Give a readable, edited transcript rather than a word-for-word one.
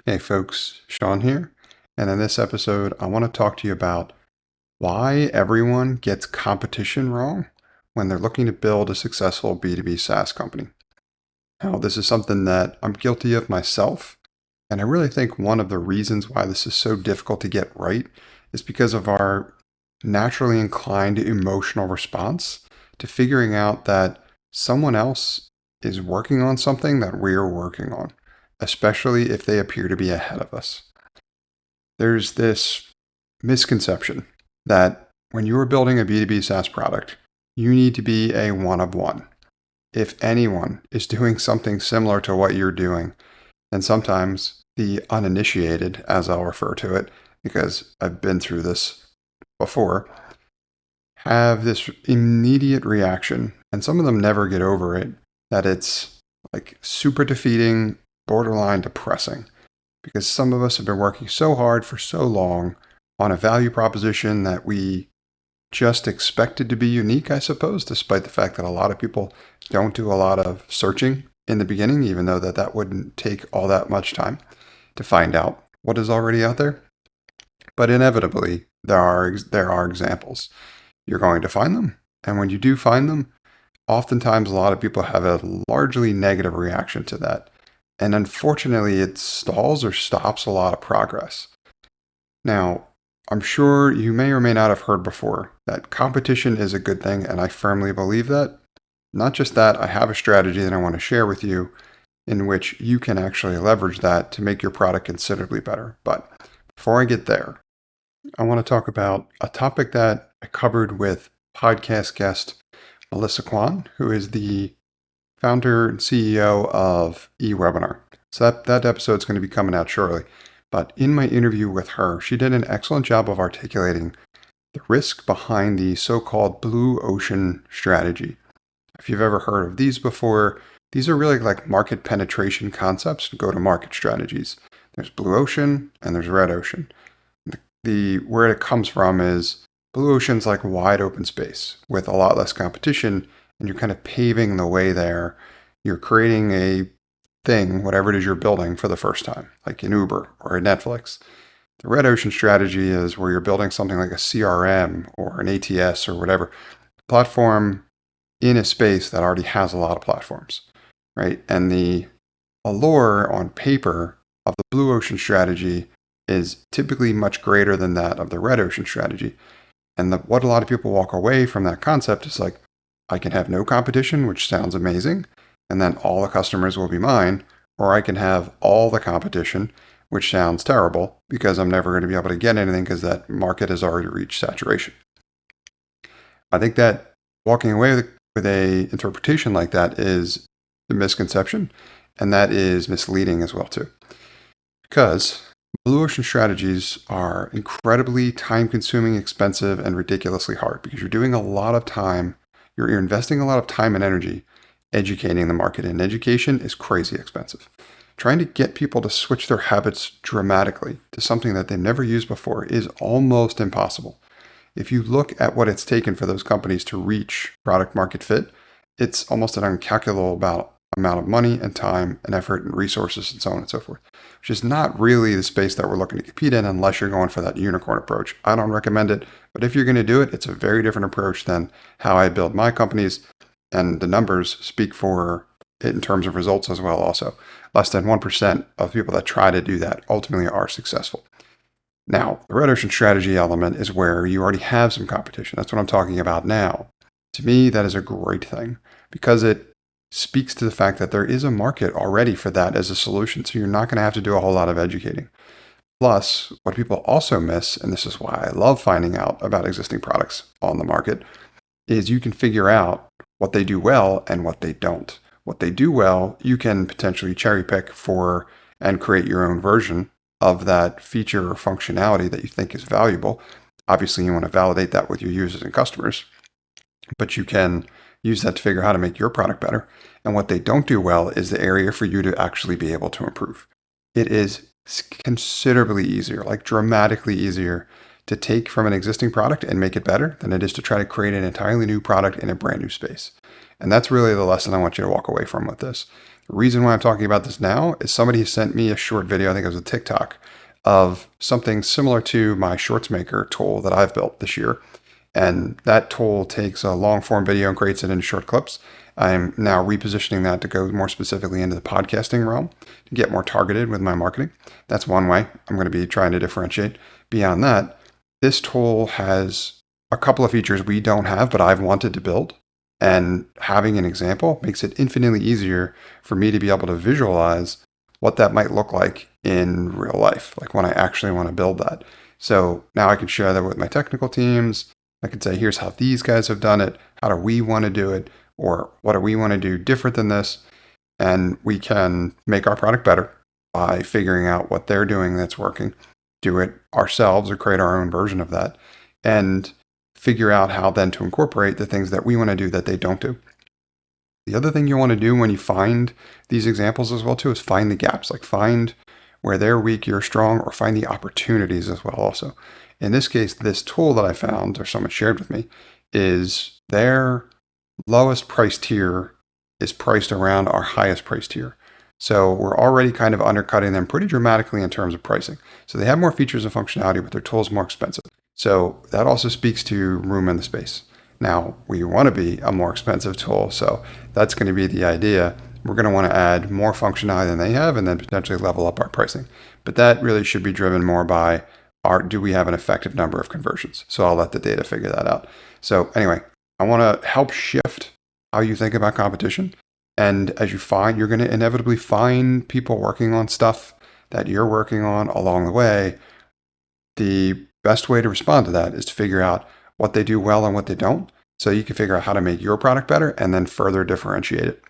Hey folks, Sean here, and in this episode, I want to talk to you about why everyone gets competition wrong when they're looking to build a successful B2B SaaS company. Now, this is something that I'm guilty of myself, and I really think one of the reasons why this is so difficult to get right is because of our naturally inclined emotional response to figuring out that someone else is working on something that we're working on, especially if they appear to be ahead of us. There's this misconception that when you are building a B2B SaaS product, you need to be a one of one. If anyone is doing something similar to what you're doing, then sometimes the uninitiated, as I'll refer to it, because I've been through this before, have this immediate reaction, and some of them never get over it, that it's like super defeating, borderline depressing. Because some of us have been working so hard for so long on a value proposition that we just expected to be unique, I suppose, despite the fact that a lot of people don't do a lot of searching in the beginning, even though that wouldn't take all that much time to find out what is already out there. But inevitably, there are examples. You're going to find them. And when you do find them, oftentimes a lot of people have a largely negative reaction to that. And unfortunately, it stalls or stops a lot of progress. Now, I'm sure you may or may not have heard before that competition is a good thing, and I firmly believe that. Not just that, I have a strategy that I want to share with you in which you can actually leverage that to make your product considerably better. But before I get there, I want to talk about a topic that I covered with podcast guest Melissa Kwan, who is the founder and CEO of eWebinar. So that episode is going to be coming out shortly. But in my interview with her, she did an excellent job of articulating the risk behind the so-called blue ocean strategy. If you've ever heard of these before, these are really like market penetration concepts, go-to-market strategies. There's blue ocean and there's red ocean. Where it comes from is blue ocean's like wide open space with a lot less competition, and you're kind of paving the way there. You're creating a thing, whatever it is you're building for the first time, like an Uber or a Netflix. The red ocean strategy is where you're building something like a CRM or an ATS or whatever platform in a space that already has a lot of platforms, right? And the allure on paper of the blue ocean strategy is typically much greater than that of the red ocean strategy. And what a lot of people walk away from that concept is like, I can have no competition, which sounds amazing, and then all the customers will be mine, or I can have all the competition, which sounds terrible because I'm never going to be able to get anything because that market has already reached saturation. I think that walking away with a interpretation like that is the misconception, and that is misleading as well too. Because blue ocean strategies are incredibly time-consuming, expensive, and ridiculously hard because you're doing a lot of time, you're investing a lot of time and energy educating the market, and education is crazy expensive. Trying to get people to switch their habits dramatically to something that they've never used before is almost impossible. If you look at what it's taken for those companies to reach product market fit, it's almost an incalculable amount of money and time and effort and resources and so on and so forth, which is not really the space that we're looking to compete in unless you're going for that unicorn approach. I don't recommend it, but if you're going to do it, it's a very different approach than how I build my companies, and the numbers speak for it in terms of results as well also. Less than 1% of people that try to do that ultimately are successful. Now, the red ocean strategy element is where you already have some competition. That's what I'm talking about now. To me, that is a great thing because it speaks to the fact that there is a market already for that as a solution. So you're not going to have to do a whole lot of educating. Plus, what people also miss, and this is why I love finding out about existing products on the market, is you can figure out what they do well and what they don't. What they do well, you can potentially cherry pick for and create your own version of that feature or functionality that you think is valuable. Obviously, you want to validate that with your users and customers, but you can use that to figure out how to make your product better. And what they don't do well is the area for you to actually be able to improve. It is considerably easier, like dramatically easier, to take from an existing product and make it better than it is to try to create an entirely new product in a brand new space. And that's really the lesson I want you to walk away from with this. The reason why I'm talking about this now is somebody sent me a short video, I think it was a TikTok, of something similar to my Shorts Maker tool that I've built this year. And that tool takes a long form video and creates it into short clips. I'm now repositioning that to go more specifically into the podcasting realm to get more targeted with my marketing. That's one way I'm going to be trying to differentiate. Beyond that, this tool has a couple of features we don't have, but I've wanted to build. And having an example makes it infinitely easier for me to be able to visualize what that might look like in real life, like when I actually want to build that. So now I can share that with my technical teams. I can say, here's how these guys have done it. How do we want to do it? Or what do we want to do different than this? And we can make our product better by figuring out what they're doing that's working, do it ourselves or create our own version of that, and figure out how then to incorporate the things that we want to do that they don't do. The other thing you want to do when you find these examples as well too is find the gaps, like find where they're weak, you're strong, or find the opportunities as well also. In this case, this tool that I found or someone shared with me is their lowest price tier is priced around our highest price tier. So we're already kind of undercutting them pretty dramatically in terms of pricing. So they have more features and functionality, but their tool is more expensive. So that also speaks to room in the space. Now, we want to be a more expensive tool, so that's going to be the idea. We're going to want to add more functionality than they have and then potentially level up our pricing. But that really should be driven more by do we have an effective number of conversions? So I'll let the data figure that out. So anyway, I want to help shift how you think about competition. And as you find, you're going to inevitably find people working on stuff that you're working on along the way. The best way to respond to that is to figure out what they do well and what they don't, so you can figure out how to make your product better and then further differentiate it.